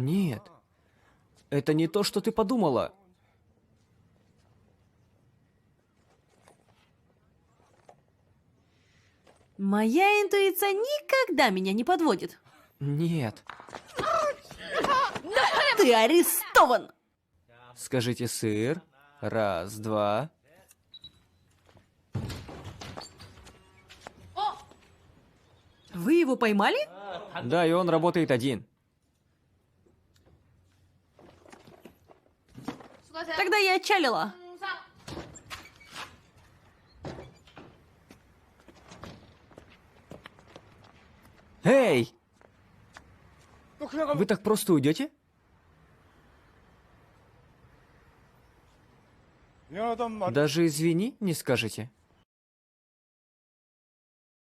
Нет. Это не то, что ты подумала. Моя интуиция никогда меня не подводит. Нет. Ты арестован! Скажите сыр. Раз, два. Вы его поймали? Да, и он работает один. Тогда я отчалила. Эй! Вы так просто уйдете? Даже извини, не скажете.